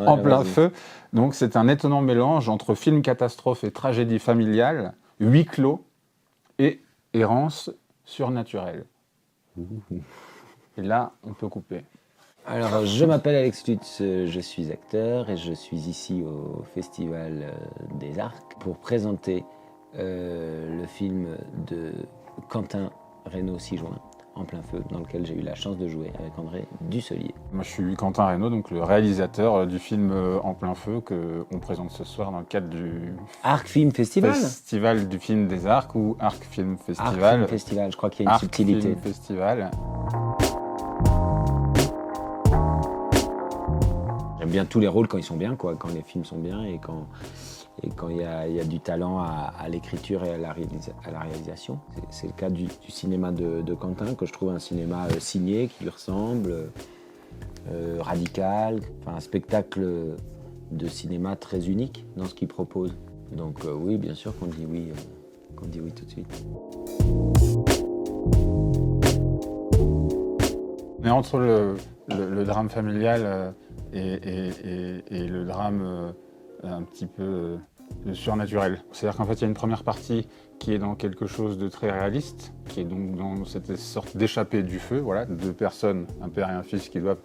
En plein feu. Donc c'est un étonnant mélange entre film catastrophe et tragédie familiale, huis clos et errance surnaturelle. Et là, on peut couper. Alors, je m'appelle Alex Lutz, je suis acteur et je suis ici au Festival des Arcs pour présenter le film de Quentin Reynaud Cijoin, En plein feu, dans lequel j'ai eu la chance de jouer avec André Dussolier. Moi, je suis Quentin Reynaud, donc le réalisateur du film En plein feu qu'on présente ce soir dans le cadre du Arc Film Festival. Festival du film des Arcs ou Arc Film Festival. Arc Film Festival, je crois qu'il y a une Arc subtilité. Film Festival. J'aime bien tous les rôles quand ils sont bien, quoi, quand les films sont bien et quand il y a du talent à l'écriture et à la réalisation. C'est le cas du cinéma de Quentin, que je trouve un cinéma signé, qui lui ressemble, radical, enfin, un spectacle de cinéma très unique dans ce qu'il propose. Donc oui, bien sûr qu'on dit oui tout de suite. Mais entre le drame familial et le drame un petit peu surnaturel. C'est-à-dire qu'en fait, il y a une première partie qui est dans quelque chose de très réaliste, qui est donc dans cette sorte d'échappée du feu, voilà, deux personnes, un père et un fils, qui doivent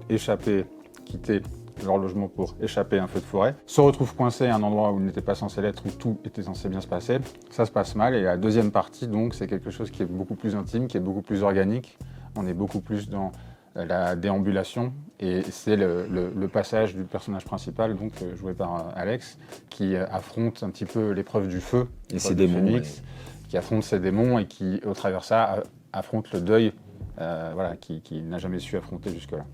échapper, quitter leur logement pour échapper à un feu de forêt, se retrouvent coincés à un endroit où ils n'étaient pas censés l'être, où tout était censé bien se passer. Ça se passe mal, et la deuxième partie, donc, c'est quelque chose qui est beaucoup plus intime, qui est beaucoup plus organique. On est beaucoup plus dans la déambulation, et c'est le passage du personnage principal, donc joué par Alex, qui affronte un petit peu l'épreuve du feu, et ses démons, Phoenix, qui affronte ses démons et qui, au travers de ça, affronte le deuil, voilà, qui n'a jamais su affronter jusque-là.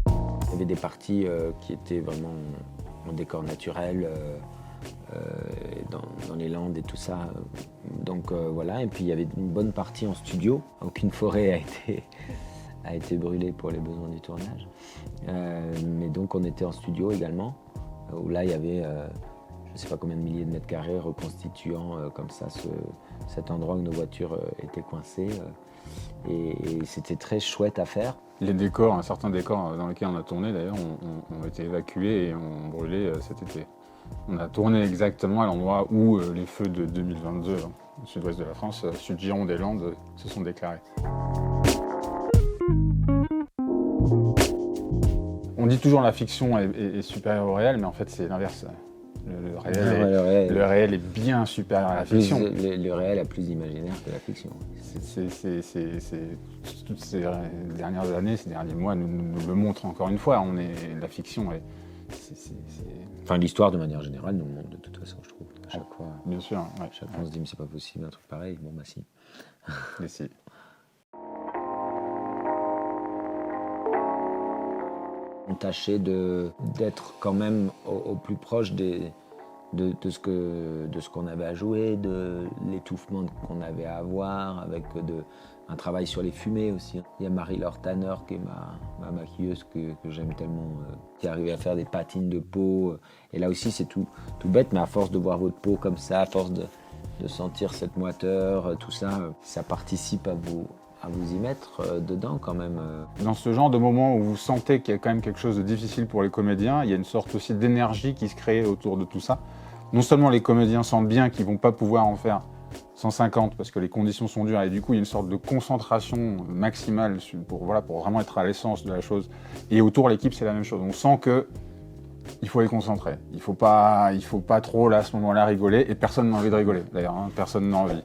Il y avait des parties qui étaient vraiment en décor naturel, dans les Landes et tout ça. Donc voilà, et puis il y avait une bonne partie en studio. Aucune forêt a été brûlée pour les besoins du tournage. Mais donc on était en studio également, où là il y avait je ne sais pas combien de milliers de mètres carrés reconstituant comme ça cet endroit où nos voitures étaient coincées. Et c'était très chouette à faire. Les décors, certains décors dans lesquels on a tourné d'ailleurs, ont été évacués et ont brûlé cet été. On a tourné exactement à l'endroit où les feux de 2022, au sud-ouest de la France, Sud-Gironde et Landes, se sont déclarés. On dit toujours la fiction est supérieure au réel, mais en fait c'est l'inverse. Le réel est bien supérieur à la fiction. Le réel a plus d'imaginaire que la fiction. Toutes ces dernières années, ces derniers mois nous le montrent encore une fois. La fiction est... Enfin, l'histoire de manière générale nous le montre de toute façon, je trouve. À chaque fois. Bien sûr. Ouais. Chaque fois on se dit mais c'est pas possible, un truc pareil. Bon bah si. Mais si. On tâchait d'être quand même au plus proche de ce qu'on avait à jouer, de l'étouffement qu'on avait à avoir, avec un travail sur les fumées aussi. Il y a Marie-Laure Tanner, qui est ma maquilleuse que j'aime tellement, qui arrive à faire des patines de peau. Et là aussi, c'est tout bête, mais à force de voir votre peau comme ça, à force de sentir cette moiteur, tout ça, ça participe à vous y mettre dedans quand même. Dans ce genre de moment où vous sentez qu'il y a quand même quelque chose de difficile pour les comédiens, il y a une sorte aussi d'énergie qui se crée autour de tout ça. Non seulement les comédiens sentent bien qu'ils ne vont pas pouvoir en faire 150 parce que les conditions sont dures et du coup il y a une sorte de concentration maximale pour vraiment être à l'essence de la chose. Et autour l'équipe c'est la même chose. On sent qu'il faut les concentrer. Il faut pas trop là à ce moment-là rigoler et personne n'a envie de rigoler d'ailleurs, hein, personne n'a envie.